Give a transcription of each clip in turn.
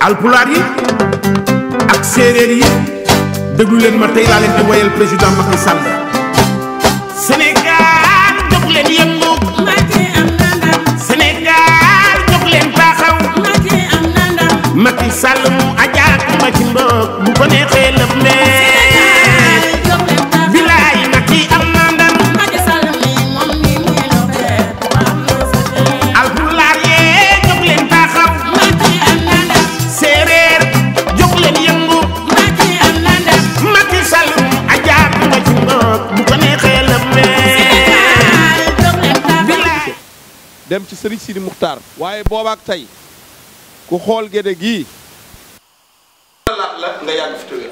alpulaar yi ak séeréer yi déglu leen ma tey laa leen di woyal président Macky Sall. Sénégal jóg leen yëngu. Macky am na ndam. Sénégal jóg leen taxaw. Macky am na ndam. Macky Sall mu ajaak ma ci mbokk bu ko neexee lëf leen. bilaay Macky am na ndam. Macky Sall mi moom mi ngi doxee am na sa tey. alpulaar yee jóg leen taxaw. Macky am na ndam. séeréer jóg leen yëngu. Macky am na ndam. Macky Sall mu ajaak ma ci mbokk bu ko neexee lëf leen. dem ci Serigne Sidi Muxtaar waaye boobaak tey ku xool Gédé gii laat la nga yàgg fi tëwee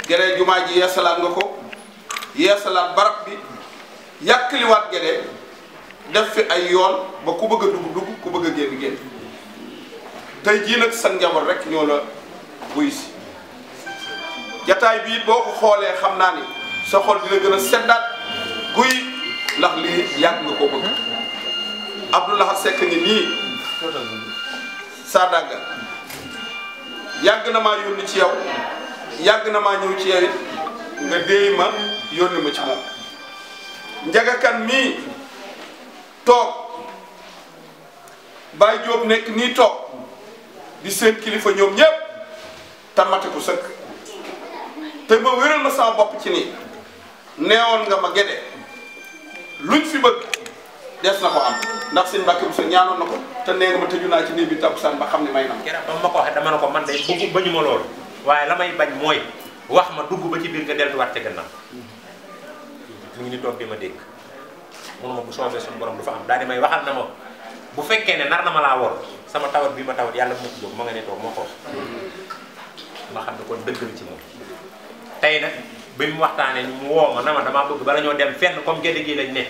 Gédé jumaa ji yeesalaat nga ko yeesalaat barab bi yàkkaliwaat Gédé def fi ay yoon ba ku bëgg a dugg ku bëgg a génn tey jii nag sa njaboot rek ñoo la buy si jataay bii boo ko xoolee xam naa ni sa xol dina gën a seddaat guy ndax lii yàgg nga ko bëgg Abdoulaye Seck ngi nii Sadaga yàgg na maa yónni ci yow yàgg na maa ñëw ci yow it nga déey ma yónni ma ci moom njagakan mii toog Baye Diop nekk nii toog di seen kilifa ñoom ñépp tamati ko sëkk te ma wéral ma sama bopp ci nii neewoon nga ma Gédé luñ fi bëgg des na ko am ndax sëñ Mbàkke bu sa ñaanoon na ko te nee nga ma tëju naa ci néeg bi takkusaan ba xam ne may na ma. keroog ba ma ko waxee dama ne ko man day bëgg bañu ma loolu waaye la may bañ mooy wax ma dugg ba ci biir nga delluwaat ca gannaaw mu ngi ni toog di ma dégg mënuma bu soobee suñu borom du fa am daal di may waxal na ma bu fekkee ne nar na ma laa wor sama tawat bi ma tawat yàlla bu ma ko jóg ma nga ne toog moo ko ma xam ne kon dëgg la ci moom tey nag bi mu waxtaanee mu woo ma na ma damaa bëgg bala ñoo dem fenn comme Gédé gi lañ ne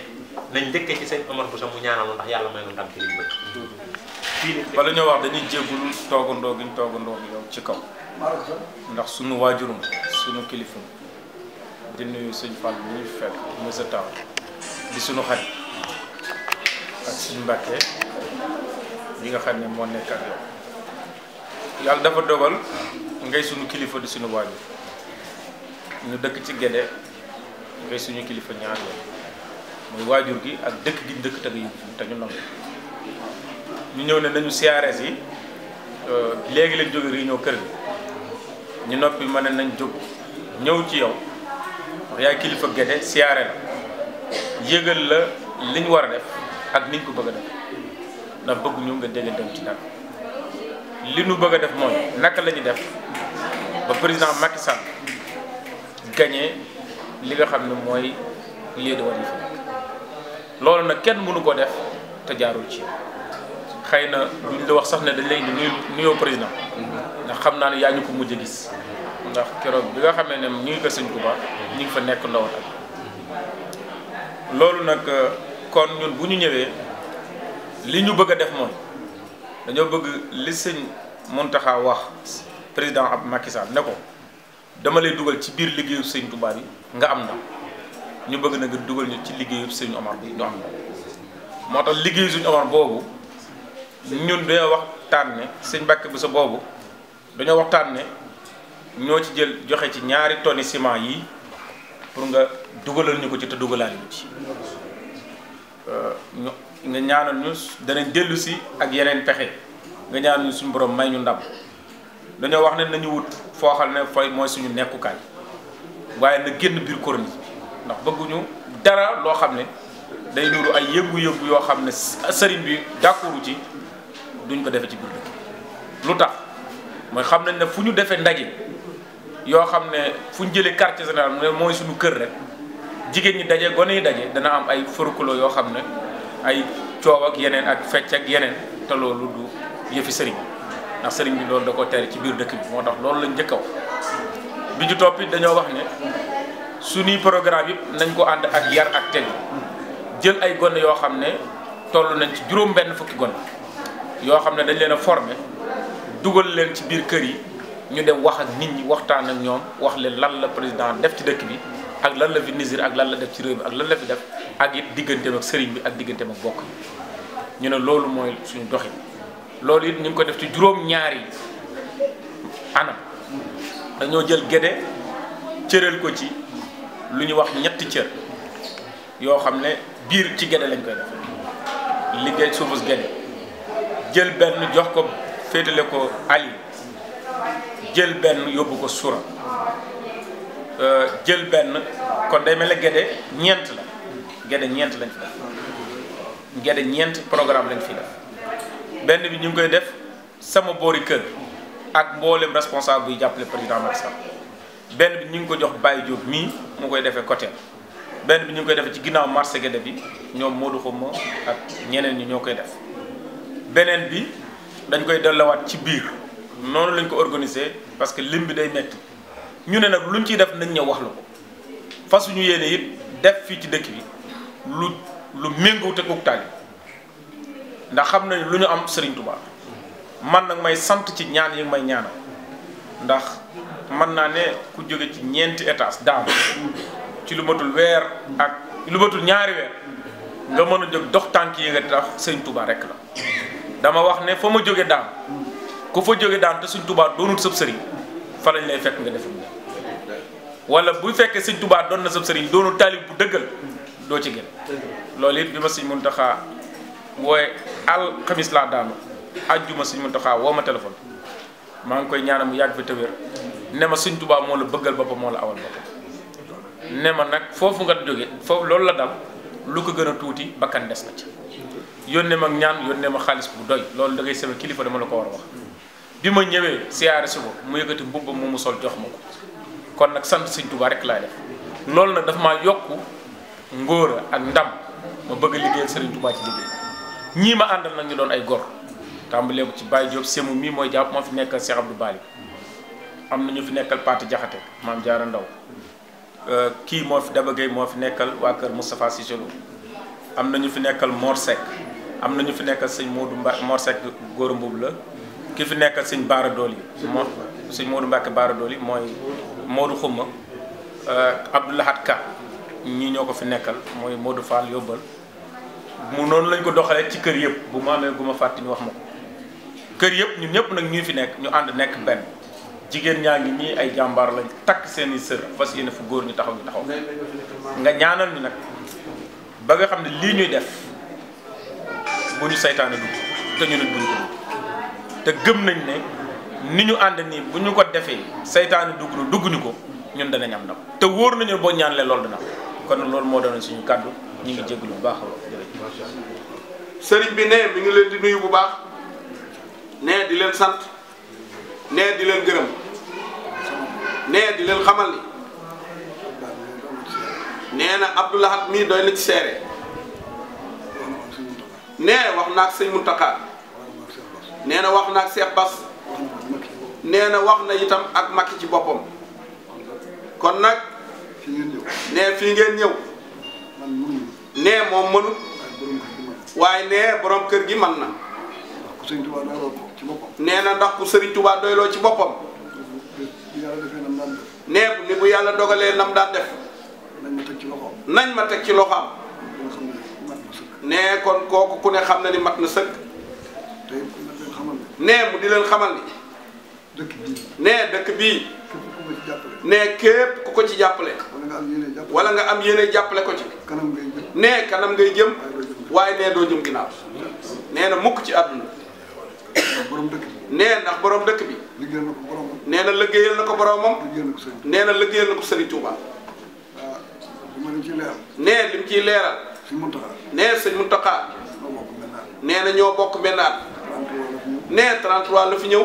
nañ njëkkee ci sëñ Omar Bousso mu ñaanal ndax yàlla may nu ndam ci liñ bëgg. wala ñoo wax dañuy jéggul toogandoo gi ñu toogandoo gi yow ci kaw ndax sunu waajurum sunu kilifa di nuyu sëñ Fall bi ñuy fekk mësa taw di sunu xarit ak suñu Mbàkke bi nga xam ne moo nekk ak yow yàlla dafa dogal ngay sunu kilifa di sunu waajur ñu dëkk ci Gédé ngay suñu kilifa ñaar yoon muy waajur gi ak dëkk gi dëkk te nga te ñu nangu ñu ñëw ne nañu CRS yi léegi lañ jóge réunion kër gi ñu noppi ma ne nañ jóg ñëw ci yow wax yaay kilifa Gédé siyaare la yëgal la liñ war a def ak niñ ko bëgg a def ndax bëgg ñu nga dégg dem ci dara li nu bëgg a def mooy naka la ñuy def ba président Macky Sall gagné li nga xam ne mooy lii de war yi fi nekk loolu nag kenn mënu ko def te jaarul ci xëy na duñ la wax sax ne dañ lay nuyoo président ndax xam naa ne yaa ñu ko mujj a gis ndax keroog bi nga xamee ne ñu ngi ko sëñ Touba ñu ngi fa nekk ndawat ak loolu nag kon ñun bu ñu ñëwee li ñu bëgg a def mooy dañoo bëgg li sëñ Mountakha wax président ab Macky Sall ne ko dama lay dugal ci biir liggéeyu sëñ Touba bi nga am ndam ñu bëgg na nga dugal ñu ci liggéeyu sëñ Omar bi ñu am ndam moo tax liggéeyu sëñ Omar boobu ñun dañoo waxtaan ne sëñ Mbàkke bu sa boobu dañoo waxtaan ne ñoo ci jël joxe ci ñaari tonni ciment yi pour nga dugalal ñu ko ci te dugalaale ñu ci nga ñaanal ñu danañ dellu si ak yeneen pexe nga ñaanal ñu suñu borom may ñu ndam dañoo wax ne nañu wut foo xam ne fay mooy suñu nekkukaay waaye na génn biir corniche bi ndax bëgguñu dara loo xam ne day nuru ay yëngu-yëngu yoo xam ne sëriñ bi d'accordu ci duñ ko defee ci biir dëkk lu tax mooy xam nañ ne fu ñu defee ndaje yoo xam ne fu ñu jëlee quartier général mooy suñu kër rek jigéen ñi daje gone yi daje dana am ay forclos yoo xam ne ay coow ak yeneen ak fecc ak yeneen te loolu du yëfi sëriñ ndax sëriñ bi loolu da ko tere ci biir dëkk bi moo tax loolu lañ njëkk a wax bi ñu topp it dañoo wax ne suñuy programme yëpp nañ ko ànd ak yar ak teg jël ay gone yoo xam ne toll nañ ci juróom-benn fukki gone yoo xam ne dañ leen a formé dugal leen ci biir kër yi ñu dem wax ak nit ñi waxtaan ak ñoom wax leen lan la président def ci dëkk bi ak lan la fi nisir ak lan la def ci réew mi ak lan la fi def ak it digganteem ak sëriñ bi ak digganteem ak bokk ñu ne loolu mooy suñu doxin loolu it ñu ngi ko def ci juróom-ñaari anam dañoo jël Guédé cëral ko ci lu ñu wax ñetti cër yoo xam ne biir ci Guédé lañ koy def liggéey suufus Guédé jël benn jox ko féetale ko Ali jël benn yóbbu ko Soura jël benn kon day mel ne Guédé ñeent la Guédé ñeent lañ fi def Guédé ñeent programme lañ fi def benn bi ñu ngi koy def sama boori kër ak mboolem responsable buy jàppale président Macky Sall benn bi ñu ngi ko jox Baye Diop mii mu koy defee côté benn bi ñu ngi koy defee ci ginnaaw marché Guédé bi ñoom Modou Xuma ak ñeneen ñi ñoo koy def beneen bi dañ koy delluwaat ci biir noonu lañ ko organiser parce que lim bi day metti ñu ne nag luñ ciy def nañ ñëw wax la ko fas ñu yéene it def fii ci dëkk bi lu méngoo te kook taali ndax xam nañ lu ñu am Serigne Touba man nag may sant ci ñaan yi may ñaanal ndax mën naa ne ku jóge ci ñeenti étage daanu ci lu matul weer ak lu matul ñaari weer nga mën a jóg dox tànk yi nga tax Serigne Touba rek la dama wax ne fa ma jóge daan ku fa jóge daan te Serigne Touba doonul sëb sëriñ fa lañ lay fekk nga def wala bu fekkee Serigne Touba doon na sëb sëriñ doonul taalib bu dëggal doo ci gën loolu it bi ma Serigne Mountakha wooye alxamis laa daanu ajjuma Serigne Mountakha woo ma téléphone maa ngi koy ñaanal mu yàgg fi te wér ne ma Serigne Touba moo la bëggal boppam moo la awal boppam ne ma nag foofu nga jóge foofu loolu la dal lu ko gën a tuuti bakkan des na ci yónnee ma ñaan yónnee ma xaalis bu doy loolu da ngay sama kilifa dama la ko war a wax bi ma ñëwee siyaare si ko mu yëkkati mbubbam mu sol jox ma ko kon nag sant Serigne Touba rek laay def loolu nag dafa maa yokku ngóora ak ndam ma bëgg a liggéeyal Serigne Touba ci liggéey ñii ma àndal nag ñu doon ay gor tàmbalee ko ci Baye Diop Semu mii mooy jàpp moo fi nekkal Cheikh Abdou Bali am na ñu fi nekkal Pati Jaxate Maam Jaara Ndaw kii moo fi Daba Gueye moo fi nekkal waa kër Moustapha Cissé Lo am na ñu fi nekkal Mor Seck am na ñu fi nekkal sëñ Modou Mbacke Mor Seck góor mbub la ki fi nekkal sëñ Baara Dooli moo sëñ Modou Mbacke Baara Dooli mooy Modou Xuma Abdoulahat Ka ñii ñoo ko fi nekkal mooy Modou Fall yóbbal mu noonu lañ ko doxalee ci kër yëpp bu ma amee gu ma fàtte ñu wax ma ko kër yëpp ñun ñëpp nag ñuy fi nekk ñu ànd nekk benn jigéen ñaa ngi ñii ay jàmbaar lañ takk seeni sër fas yéene fu góor ñu taxaw nga ñaanal ñu nag ba nga xam ne lii ñuy def bu ñu saytaane dugg te ñu ne duñ ko te gëm nañ ne ni ñu ànd nii bu ñu ko defee saytaane dugg ñu ko ñun danañ am ndam te wóor nañu boo ñaanlee loolu dana am kon loolu moo doon suñu kàddu ñu ngi jégalu bu baax sëriñ bi ne mi ngi leen di nuyu bu baax ne di leen sant ne di leen gërëm ne di leen xamal ni nee na Abdou Lahad mii doy na ci seere ne wax naag sëñ Mountakha nee na wax naag Cheikh Bass nee na wax na itam ak Macky ci boppam kon nag ne fii ngeen ñëw ne moom mënut waaye ne borom kër gi man na nee na ndax ku Serigne Touba doyloo ci boppam ne ni bu yàlla dogalee nam daan def nañ ma teg ci loxoom ne kon kooku ku ne xam na ni mat na sëkk ne mu di leen xamal ni ne dëkk bii ne képp ku ko ci jàppale wala nga am yéene jàppale ko ci ne kanam ngay jëm waaye ne doo jëm ginnaaw nee na mukk ci àdduna nee ndax borom dëkk bi nee na liggéeyal na ko boromam nee na liggéeyal na ko Serigne Touba nee lim ciy leeral nee sëñ Mountakha nee na ñoo bokk benn at nee 33 la fi ñëw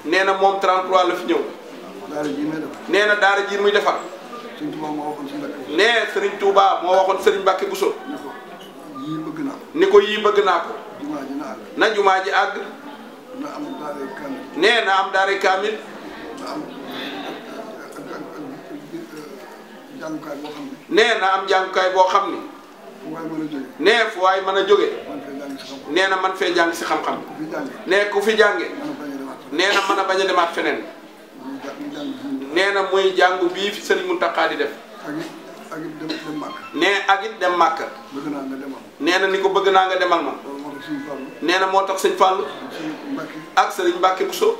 nee na moom 33 la fi ñëw nee na daara ji muy defar nee Serigne Touba moo waxoon Serigne Mbacke Bousso ni ko yii bëgg naa ko na jumaa ji àgg nee na am daara kaamil nee na am jàngukaay boo xam ni nee fu waay mën a jóge nee na man fee jàng si xam-xam nee ku fi jànge nee na mën a bañ a demaat feneen nee na muy jàngu bii fi Serigne Mountakha di def nee ak it dem Màkka nee na ni ko bëgg naa nga demal ma nee na moo tax sëñ Fallou ak sëriñ Mbacke Bousso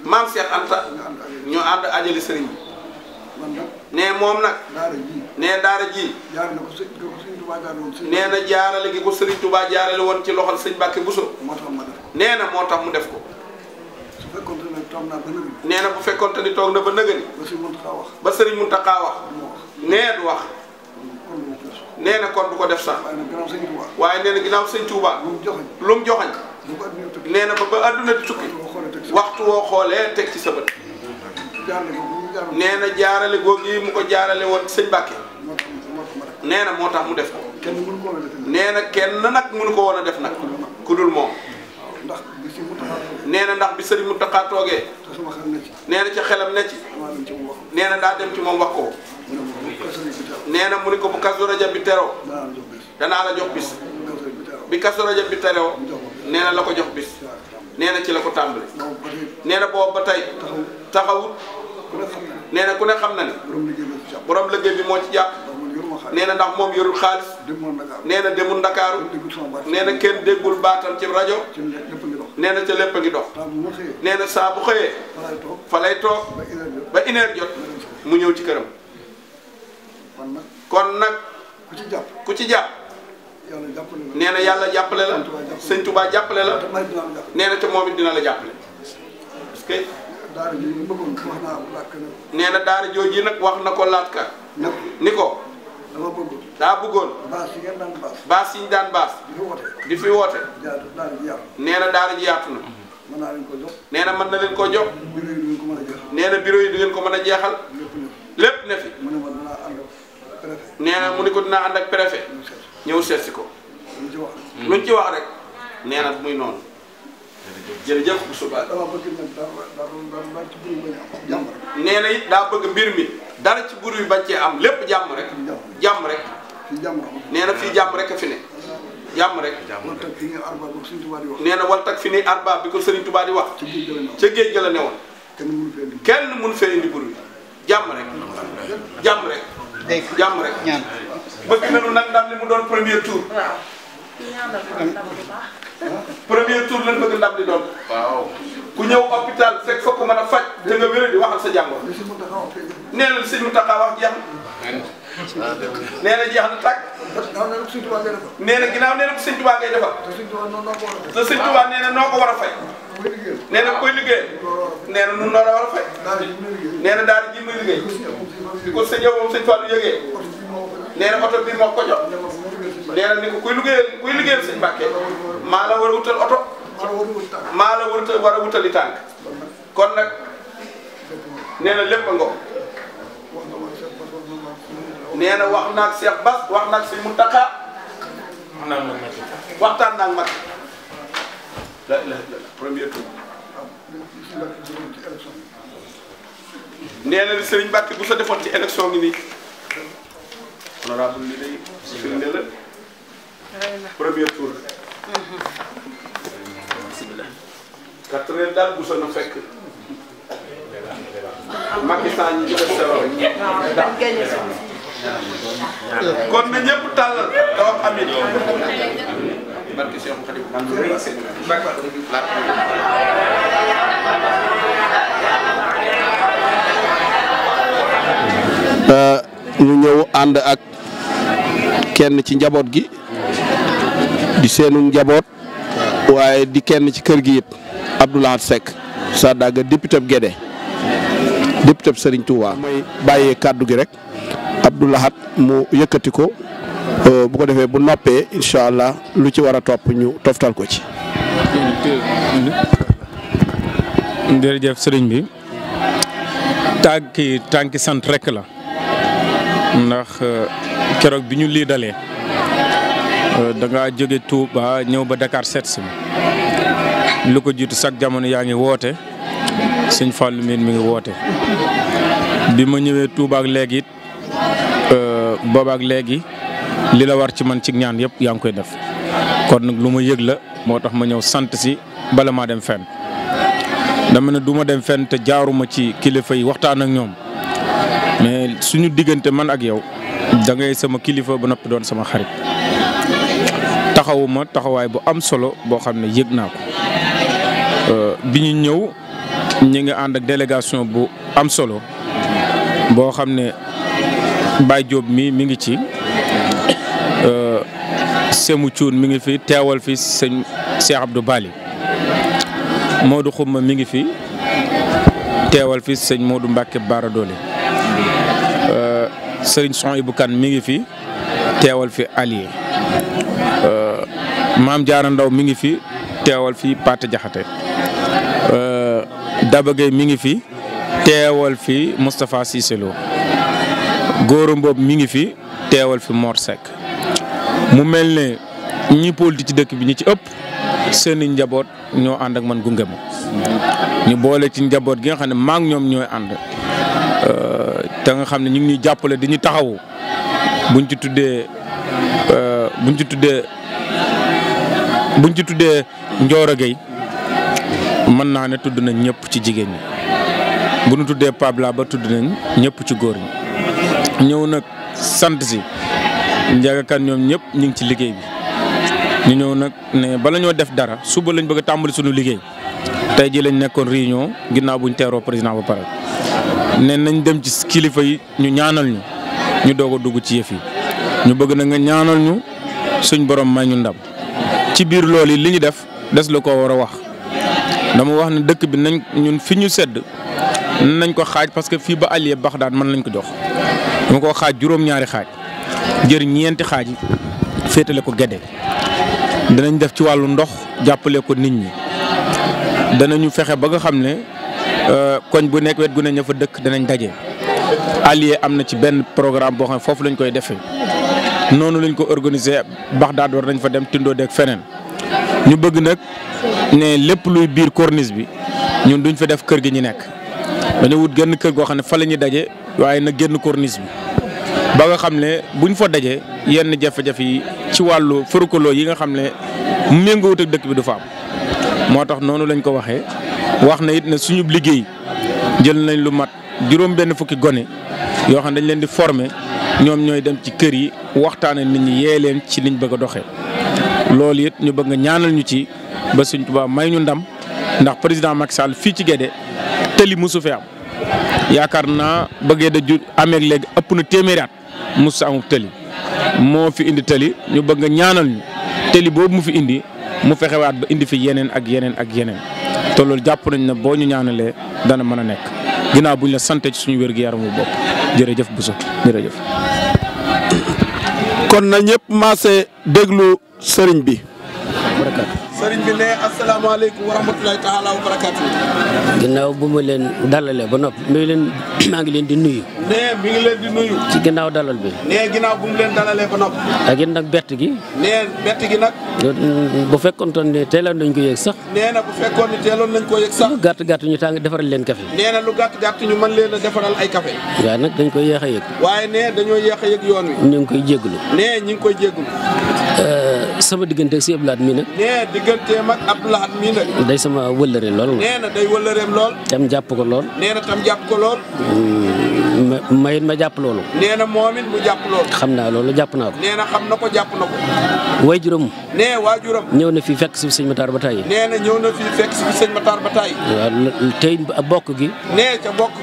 maam Cheikh Anta ñoo ànd ajali sëriñ bi nee moom nag nee daara ji nee na jaarale gi ko sëriñ Touba jaarale woon ci loxol sëñ Mbacke Bousso nee na moo tax mu def ko nee na bu fekkoonte ni toog na ba nëgëni ba sëriñ Mountakha wax nee du wax nee na kon du ko def sax waaye nee na ginnaaw sëñ Touba lu mu joxañ nee na ba adduna di tukki waxtu woo xoolee teg ci sa bët nee na jaarale googu mu ko jaarale woon sëñ Mbàkke nee na moo tax mu def ko nee na kenn nag mënu ko woon a def nag ku dul moom nee na ndax bi sëriñ Mountakha toogee nee na ca xelam ne ci nee na daa dem ci moom wax ko nee na mu ni ko bu Kazu Rajab bi teroo danaa la jox bis bi Kazu Rajab bi teroo nee na la ko jox bis nee na ci la ko tàmbali nee na boobu ba tey taxawut nee na ku ne xam na ne borom liggéey bi moo ci jàpp nee na ndax moom yorul xaalis nee na demul Ndakaaru nee na kenn déggul baatam ci rajo nee na ca lépp a ngi dox nee na saa bu xëyee fa lay toog ba une heure jot mu ñëw ci këram kon nag ku ci jàpp nee na yàlla jàppale la sëñ Touba jàppale la nee na te moom it dina la jàppale parce que nee na daara jooju nag wax na ko laat ka ni ko daa bëggoon baas yi ñu daan baas di fi woote nee na daara ji yaatu na nee na mën na leen koo jox nee na bureau yi du ngeen ko mën a jeexal lépp ne fi nee na mu ni ko dinaa ànd ak préfet ñëw seet si ko luñ ci wax rek nee na muy noonu jërëjëf bu subaa nee na it daa bëgg mbir mi dara ci buru yi bañ cee am lépp jàmm rek jàmm rek nee na fii jàmm rek a fi ne jàmm rek nee na wal tak fi ni arba bi ko Serigne Touba di wax ca géej ga la ne woon kenn mënu fee indi buru yi jàmm rek jàmm rek jàmm rek bëgg nañu nag ndam li mu doon premier tour premier tour lañ bëgg ndam li doon waaw ku ñëw hôpital fekk fa ko mën a faj te nga wér di waxal sa jàngoro nee na sëñ Mountakha wax jeex na nee na jeex na tàkk nee na ginnaaw nee na ko sëñ Touba ngay defal te sëñ Touba nee na noo ko war a fay nee na koy liggéey nee na nun noo la war a fay nee na daal ji muy liggéey di ko sëñ yow moom sëñ Fallou yëgee nee na oto bi moo ko jox nee na ni ko kuy liggéeyal sëñ Mbàkke maa la war a wutal oto maa la war a wutali tànk kon nag nee na lépp a ngo nee na wax naag Cheikh Bass wax naag sëñ Mountakha waxtaan naag mag la premier tour nee na li sëriñ Mbàkke bu sa defoon ci élection gi nii honorable li day firnde la premier tour 4 heures daal bu soobee fekk Macky Sall ñi ci def sewal kon na ñëpp tàllal da wax amiin barke Cheikh Khadim ñu ñëw ànd ak kenn ci njaboot gi di seenu njaboot waaye di kenn ci kër gi it Abdou Lahad Seck Sadaga député Guédé député Serigne Touba. mooy bàyyee kàddu gi rek Abdou Lahad mu yëkkati ko bu ko defee bu noppee incha allah lu ci war a topp ñu toftal ko ci. jërëjëf sëriñ bi tànki sant rek la ndax keroog bi ñu lii dalee da nga jóge Touba ñëw ba Dakar seet si lu ko jiitu chaque jamono yaa ngi woote sëñ Fallou mi ngi woote bi ma ñëwee Touba ak léegi it boobaak léegi li la war ci man ci ñaan yëpp yaa ngi koy def kon nag lu ma yëg la moo tax ma ñëw sant si bala maa dem fenn dama ne du ma dem fenn te jaaruma ci kilifa yi waxtaan ak ñoom mais suñu diggante man ak yow da ngay sama kilifa ba noppi doon sama xarit taxawuma taxawaay bu am solo boo xam ne yëg naa ko bi ñu ñëw ñi ngi ànd ak délégation bu am solo boo xam ne Baye Diop mi ngi ci Semou Thioune mi ngi fi teewal fi sëñ Cheikh Abdou Bali Modou Xuma mi ngi fi teewal fi sëñ Modou Mbacke Bara Dolé sëriñ Souhaïbou Kane mi ngi fi teewal fi Alié Maam Jaara Ndaw mi ngi fi teewal fi Pate Jaxate Daba Gueye mi ngi fi teewal fi Moustapha Cissé Lo Gora Mboob mi ngi fi teewal fi Mor Seck mu mel ne ñi politique ci dëkk bi ñi ci ëpp seeni njaboot ñoo ànd ak man gunge ma ñu boole ci njaboot gi nga xam ne maa ngi ñoom ñooy ànd te nga xam ne ñu ngi ñuy jàppale di ñu taxawu buñ ci tuddee Ndioro Gueye mën naa ne tudd nañ ñëpp ci jigéen ñi bu ñu tuddee Pabla ba tudd nañ ñëpp ci góor ñi ñëw nag sant si Ndiaga Kane ñoom ñëpp ñu ngi ci liggéey bi ñu ñëw nag ne bala ñoo def dara suba lañ bëgg a tàmbali suñu liggéey tey jii lañ nekkoon réunion ginnaaw buñ teeroo président ba pare ne nañ dem ci kilifa yi ñu ñaanal ñu doog a dugg ci yëf yi ñu bëgg na nga ñaanal ñu suñ borom may ñu ndam ci biir loolu yi li ñu def des la ko war a wax dama wax ne dëkk bi nañ ñun fi ñu sedd nañ ko xaaj parce que fii ba Alié Baxdaad mën lañ ko jox dama ko xaaj juróom-ñaari xaaj jër ñeenti xaaj yi féetale ko Gédé danañ def ci wàllu ndox jàppale ko nit ñi danañu fexe ba nga xam ne koñ bu nekk wet gu ne ña fa dëkk danañ daje. Alié am na ci benn programme boo xam ne foofu lañ koy defee noonu lañ ko organiser Baxdaad war nañ fa dem Tindoo deeg feneen ñu bëgg nag ne lépp luy biir corniche bi ñun duñ fa def kër gi ñu nekk dañu wut genn kër goo xam ne fa la ñuy daje waaye nag génn corniche bi ba nga xam ne buñ fa dajee yenn jafe-jafe yi ci wàllu forokoloo yi nga xam ne méngoowut ak dëkk bi du fa am moo tax noonu lañ ko waxee wax na it ne suñu liggéey jël nañ lu mat juróom-benn fukki gone yoo xam ne dañ leen di former ñoom ñooy dem ci kër yi waxtaane nit ñi yee leen ci liñ bëgg a doxee loolu it ñu bëgg nga ñaanal ñu ci ba Sëñ Tuubaa may ñu ndam ndax président Macky Sall fii ci Guédé tëli musu fi am yaakaar naa ba Guédé ju amee léegi ëpp na téeméeri at musu amul tëli moo fi indi tëli ñu bëgg nga ñaanal ñu tëli boobu mu fi indi mu fexewaat ba indi fi yeneen ak yeneen ak yeneen te loolu jàpp nañ ne boo ñu ñaanalee dana mën a nekk ginnaaw buñ la sante ci suñu wér-gu-yaramu bopp jërëjëf Bousso jërëjëf. kon na ñëpp maase déglu sëriñ bi. sëriñ bi ne asalaamaaleykum wa rahmatulahi taala wa barakaatu. ginnaaw bu ma leen dalalee ba noppi maa ngi leen di nuyu. nee mi ngi leen di nuyu. ci ginnaaw dalal bi. nee ginnaaw bu mu leen dalalee ba noppi. ak it nag bett gi. nee bett gi nag. bu fekkoon ne teeloon nañ ko yëg sax. nee na bu fekkoon ne teeloon nañ ko yëg sax. lu gàtt gàtt ñu tàng defaral leen café. nee na lu gàtt gàtt ñu mën leen a defaral ay café. waaye nag dañ koy yéex a yëg. waaye nee dañoo yéex a yëg yoon wi. ñu ngi koy jégalu. nee ñi ngi koy jégalu. sama diggante ak si Abdou Lahad mii nag. nee digganteem ak Abdou Lahad mii nag. day sama wëllëre lool. nee na day wëllëreem lool. tam jàpp ko lool. nee na tam jàpp ko lool. ma jàpp loolu. nee na moom it mu jàpp loolu. xam naa loolu jàpp naa ko. nee na xam na ko jàpp na ko. waajuram. nee waajuram. ñëw na fii fekk si sëñ Matar ba tàyyi. nee na ñëw na fii fekk si sëñ Matar ba tàyyi. waaw tey bokk gi. nee ca bokk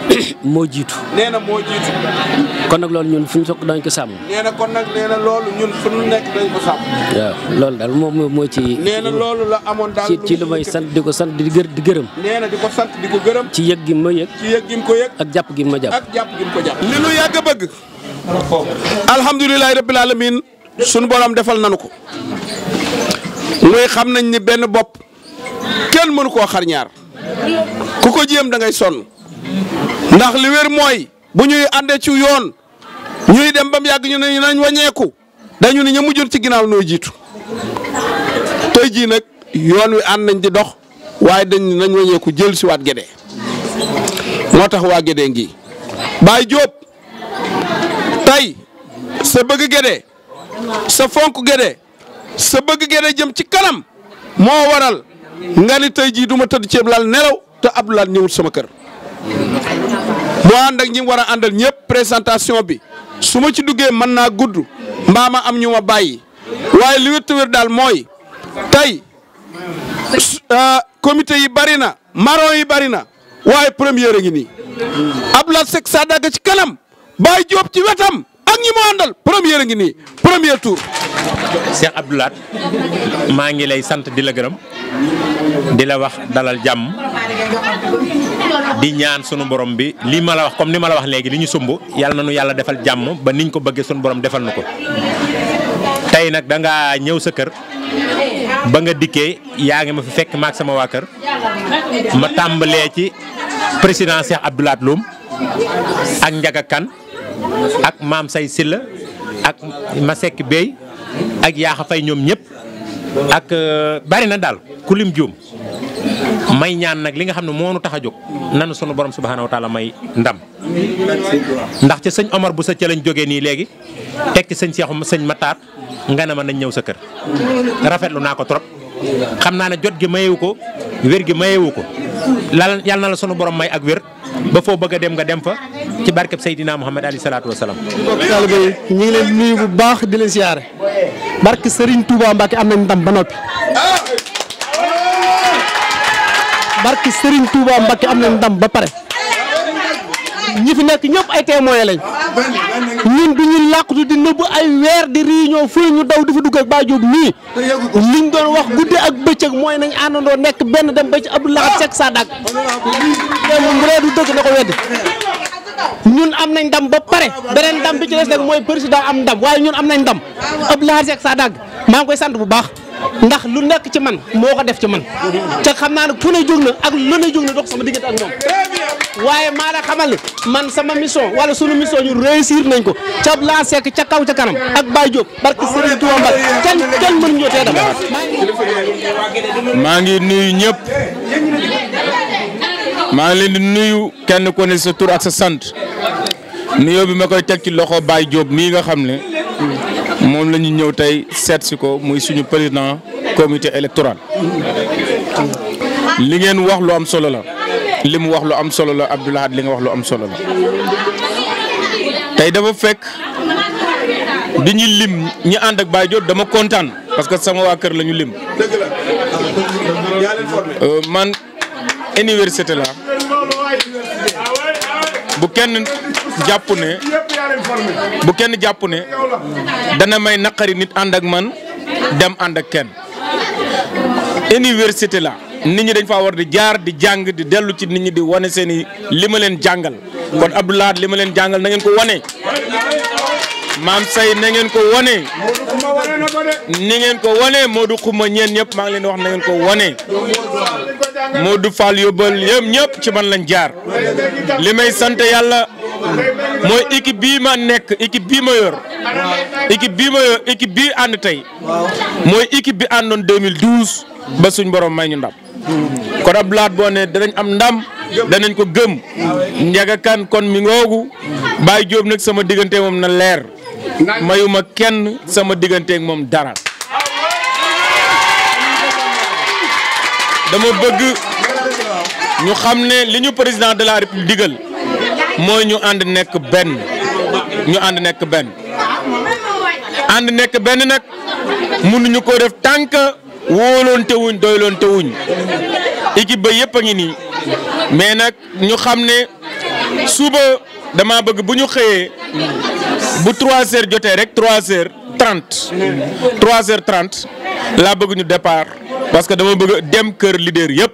gi. moo jiitu. nee na moo jiitu. kon nag loolu ñun fu ñu sokk dañ ko sàmm. nee na kon nag nee na loolu ñun fu ñu nekk dañ ko sàmm. waaw loolu daal moom moo ci. nee na loolu la amoon daal ci lu may sant di ko sant di gërëm. nee na di ko sant di ko gërëm. ci yëg gi ma yëg. ci yëg gi mu ko yëg. ak jàpp gi ma jàpp. ak jàpp gi mu ko jàpp. li nu yàgg a bëgg. alhamdulilahi rabbil alamin sunu borom defal nanu ko. muy xam nañ ni benn bopp kenn mënu koo xar ñaar ku ko jéem da ngay sonn ndax li wér mooy bu ñuy àndee ci yoon ñuy dem ba mu yàgg ñu ne nañ wàññeeku dañu ne ñu mujjoon ci ginnaaw nooy jiitu tey jii nag yoon wi ànd nañ di dox waaye dañ nañ wàññeeku jël si waat Guédé moo tax waa Guédé ngi Baye Diop tey sa bëgg Guédé sa fonk Guédé sa bëgg Guédé jëm ci kanam moo waral nga ni tey jii du ma tëdd ceeb lal nelaw te Abdou Lahad ñëwul sama kër moo ànd ak ñi war a àndal ñëpp présentation bi su ma ci duggee mën naa gudd mbaa ma am ñu ma bàyyi waaye li wér daal mooy tey comité yi bari na maron yi bari na waaye première a ngi nii Abdoulaye Seck Sadaga ci kanam Baye Diop ci wetam ak ñi mu àndal première a ngi nii premier tour. Cheikh Abdoulaye maa ngi lay sant di la gërëm di la wax dalal jàmm di ñaan sunu borom bi lii ma la wax comme ni ma la wax léegi li ñu sumb yàlla na nu yàlla defal jàmm ba niñ ko bëggee sunu borom defal na ko. tey nag da ngaa ñëw sa kër ba nga dikkee yaa ngi ma fi fekk maak sama waa kër ma tàmbalee ci président Cheikh Abdoulaye Loum ak Ndiaga Kane ak Maam Say Silla ak Masek Bey ak Yaaxa Fay ñoom ñëpp ak bari na daal ku lim juum may ñaan nag li nga xam ne moo nu tax a jóg nanu sunu borom subhaanahu wa taala may ndam ndax ci sëñ Omar bu sa ca lañ jógee nii léegi tekki sëñ Seexu sëñ Matar nga ne ma nañ ñëw sa kër rafetlu naa ko trop xam naa ne jot gi mayewu ko wér gi mayewu ko yàlla na la sunu borom may ak wér ba foo bëgg a dem nga dem fa ci barkeb Seydina Muhammad alayhi salaatu wa salaam. taalibe yi ñu ngi leen nuyu bu baax di leen siyaare barke Serigne Touba Mbacke am nañ ndam ba noppi. barke Serigne Touba Mbacke am nañ ndam ba pare ñi fi nekk ñëpp ay témoin lañ ñun du ñu làqatu di nëbb ay weer di réunion fu ñu daw di fa dugg ak Baye Diop mii liñ doon wax guddi ak bëccëg mooy nañ àndandoo nekk benn dem ba ci Abdoulaye Seck Sadaga mu ree du dëgg na ko weddi ñun am nañ ndam ba pare beneen ndam bi ci des nag mooy président am ndam waaye ñun am nañ ndam Abdoulaye Seck Sadaga maa ngi koy sant bu baax ndax lu nekk ci man moo ko def ci man te xam naa ne fu ne jóg na ak lu ne jóg na dox sama diggante ak moom waaye maa la xamal ni man sama mission wala sunu mission ñu réussir nañ ko ca Abdoulaye Seck ca kaw ca kanam ak Baye Diop barke Serigne Touba Mbacke kenn mënuñu ñoo tee dama maa ngi nuyu ñëpp maa ngi leen di nuyu kenn ku ne sa tur ak sa sant nuyoo bi ma koy teg ci loxo Baye Diop mii nga xam ne moom la ñu ñëw tey seet si ko muy suñu président comité électoral li ngeen wax lu am solo la li mu wax lu am solo la Abdoulaye li nga wax lu am solo la tey dafa fekk bi ñu lim ñi ànd ak Baye Diop dama kontaan parce que sama waa kër la ñu lim man université la bu kenn jàpp ne dana may naqari nit ànd ak man dem ànd ak kenn université la nit ñi dañ faa war di jaar di jàng di dellu ci nit ñi di wane seeni li ma leen jàngal kon Abdoulaye li ma leen jàngal na ngeen ko wane Maam Say na ngeen ko wane ni ngeen ko wane Modou Xuma ñeen ñëpp maa ngi leen di wax na ngeen ko wane Modou Fall yóbbal yëpp ñëpp ci man lañ jaar li may sant yàlla mooy équipe bii ma nekk équipe bii ma yor équipe bii ànd tey mooy équipe bi àndoon 2012 ba suñ borom may ñu ndam kon Abdoulaye boo ne danañ am ndam danañ ko gëm Ndiaga Kane kon mi ngoogu Baye Diop nag sama diggante moom na leer mayuma kenn sama digganteeg moom dara dama bëgg ñu xam ne li ñu président de la république digal mooy ñu ànd nekk benn ànd nekk benn nag mënuñu ko def tànk wóoloonte wuñ doyloonte wuñ équipe ba yëpp a ngi nii mais nag ñu xam ne suba dama bëgg bu ñu xëyee bu 3h jotee rek 3h30 laa bëgg ñu départ parce que dama bëgg dem kër leader yëpp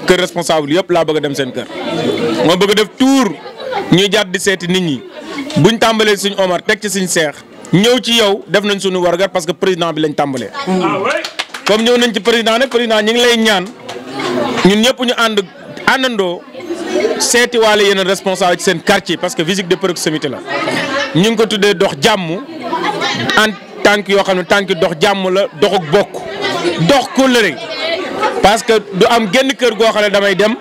kër responsable yëpp laa bëgg a dem seen kër moo bëgg def tour ñuy jàdd di seeti nit ñi buñ tàmbalee suñ Omar teg ci suñ Seex ñëw ci yow def nañ suñu wargar parce que président bi lañ tàmbalee comme ñëw nañ ci président nag président ñu ngi lay ñaan ñun ñëpp ñu àndandoo seeti waale yeneen responsable ci seen quartier parce que visite de proximité la ñu ngi ko tuddee dox jàmm en tànk yoo xam ne tànk dox jàmm la dox ak bokk dox kóllëre parce que du am genn kër goo xam ne damay dem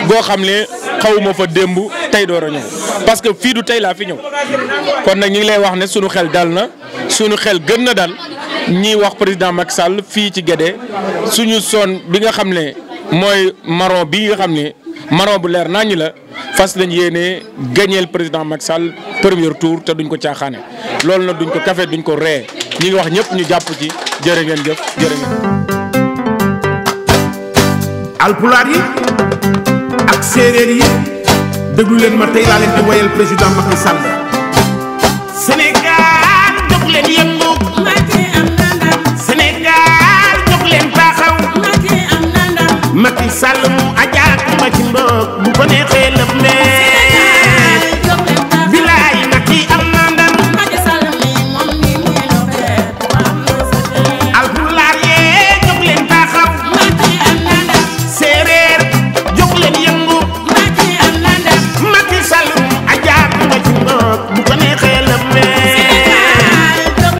goo xam ne xawuma fa démb tey door a ñëw parce que fii du tey laa fi ñëw kon nag ñu ngi lay wax ne sunu xel dal na sunu xel gën na dal ñiy wax président Macky Sall fii ci Guédé suñu son bi nga xam ne mooy marron bi nga xam ne marron bu leer naññ la fas lañ yéene gañeel président Macky Sall premier tour te duñ ko caaxaane loolu nag duñ ko kafe duñ ko ree ñi ngi wax ñëpp ñu jàpp ci jërë ngeen jëf jërë ngeen. alpulaar yi ak séeréer yi déglu leen ma tey laa leen di woyal président Macky Sall